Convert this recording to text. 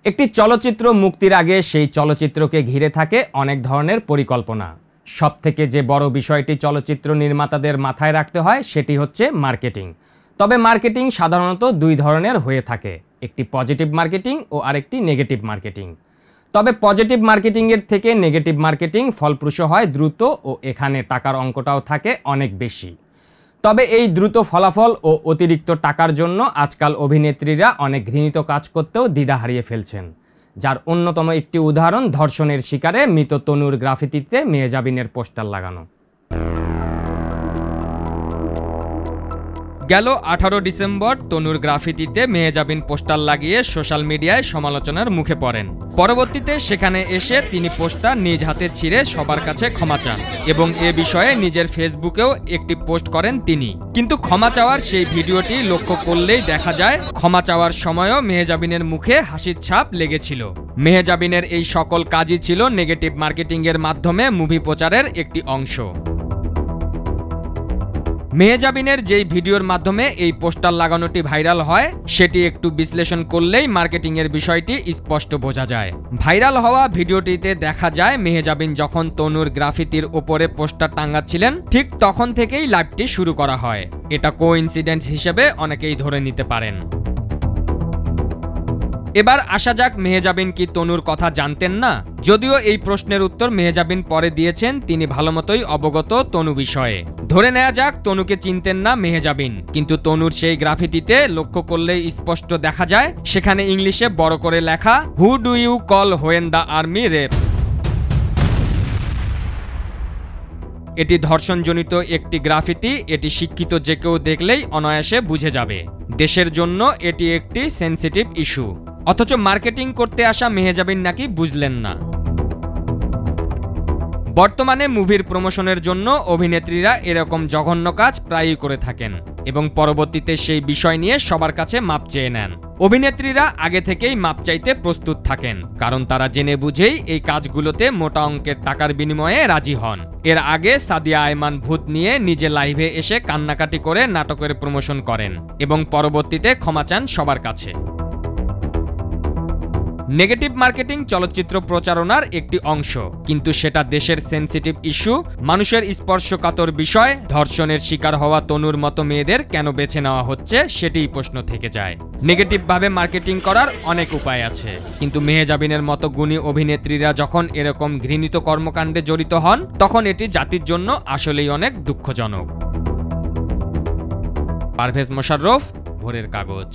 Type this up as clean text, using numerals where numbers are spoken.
একটি চলচ্চিত্র মুক্তির আগে সেই চলচ্চিত্রকে ঘিরে থাকে অনেক ধরনের পরিকল্পনা। সবথেকে যে বড় বিষয়টি চলচ্চিত্র নির্মাতাদের মাথায় রাখতে হয় সেটি হচ্ছে মার্কেটিং। তবে মার্কেটিং সাধারণত দুই ধরনের হয়ে থাকে, একটি পজিটিভ মার্কেটিং ও আরেকটি নেগেটিভ মার্কেটিং। তবে পজিটিভ মার্কেটিংয়ের থেকে নেগেটিভ মার্কেটিং ফলপ্রসূ হয় দ্রুত ও এখানে টাকার অঙ্কটাও থাকে অনেক বেশি। তবে এই দ্রুত ফলাফল ও অতিরিক্ত টাকার জন্য আজকাল অভিনেত্রীরা অনেক ঘৃণিত কাজ করতেও দ্বিধা হারিয়ে ফেলছেন, যার অন্যতম একটি উদাহরণ ধর্ষণের শিকারে মৃত তনুর গ্রাফিতিতে মেহজাবিনের পোস্টার লাগানো। গেল 18 ডিসেম্বর তনুর গ্রাফিতিতে মেহজাবিন পোস্টার লাগিয়ে সোশ্যাল মিডিয়ায় সমালোচনার মুখে পড়েন। পরবর্তীতে সেখানে এসে তিনি পোস্টার নিজ হাতে ছিঁড়ে সবার কাছে ক্ষমা চান এবং এ বিষয়ে নিজের ফেসবুকেও একটি পোস্ট করেন তিনি। কিন্তু ক্ষমা চাওয়ার সেই ভিডিওটি লক্ষ্য করলেই দেখা যায় ক্ষমা চাওয়ার সময়ও মেহজাবিনের মুখে হাসির ছাপ লেগেছিল। মেহজাবিনের এই সকল কাজই ছিল নেগেটিভ মার্কেটিংয়ের মাধ্যমে মুভি প্রচারের একটি অংশ। মেহজাবিনের যেই ভিডিওর মাধ্যমে এই পোস্টার লাগানোটি ভাইরাল হয় সেটি একটু বিশ্লেষণ করলেই মার্কেটিংয়ের বিষয়টি স্পষ্ট বোঝা যায়। ভাইরাল হওয়া ভিডিওটিতে দেখা যায় মেহজাবিন যখন তনুর গ্রাফিতির উপরে পোস্টার টাঙাচ্ছিলেন ঠিক তখন থেকেই লাইভটি শুরু করা হয়। এটা কোইন্সিডেন্স হিসেবে অনেকেই ধরে নিতে পারেন। এবার আসা যাক, মেহজাবিন কি তনুর কথা জানতেন না? যদিও এই প্রশ্নের উত্তর মেহজাবিন পরে দিয়েছেন, তিনি ভালোমতোই অবগত তনু বিষয়ে। ধরে নেওয়া যাক তনুকে চিনতেন না মেহজাবিন, কিন্তু তনুর সেই গ্রাফিতিতে লক্ষ্য করলে স্পষ্ট দেখা যায় সেখানে ইংলিশে বড় করে লেখা who do you call when the army rape. এটি ধর্ষণজনিত একটি গ্রাফিতি। এটি শিক্ষিত যে কেউ দেখলেই অনায়াসে বুঝে যাবে দেশের জন্য এটি একটি সেনসিটিভ ইস্যু। অথচ মার্কেটিং করতে আসা মেহজাবিন নাকি বুঝলেন না। বর্তমানে মুভির প্রমোশনের জন্য অভিনেত্রীরা এরকম জঘন্য কাজ প্রায়ই করে থাকেন এবং পরবর্তীতে সেই বিষয় নিয়ে সবার কাছে মাপ চেয়ে নেন। অভিনেত্রীরা আগে থেকেই মাপ চাইতে প্রস্তুত থাকেন, কারণ তারা জেনে বুঝেই এই কাজগুলোতে মোটা অঙ্কের টাকার বিনিময়ে রাজি হন। এর আগে সাদিয়া আয়মান ভূত নিয়ে নিজে লাইভে এসে কান্নাকাটি করে নাটকের প্রমোশন করেন এবং পরবর্তীতে ক্ষমা চান সবার কাছে। নেগেটিভ মার্কেটিং চলচ্চিত্র প্রচারণার একটি অংশ, কিন্তু সেটা দেশের সেনসিটিভ ইস্যু, মানুষের স্পর্শকাতর বিষয়। ধর্ষণের শিকার হওয়া তনুর মতো মেয়েদের কেন বেছে নেওয়া হচ্ছে সেটিই প্রশ্ন থেকে যায়। নেগেটিভভাবে মার্কেটিং করার অনেক উপায় আছে, কিন্তু মেহজাবিনের মতো গুণী অভিনেত্রীরা যখন এরকম ঘৃণিত কর্মকাণ্ডে জড়িত হন তখন এটি জাতির জন্য আসলেই অনেক দুঃখজনক। পারভেজ মোশাররফ, ভোরের কাগজ।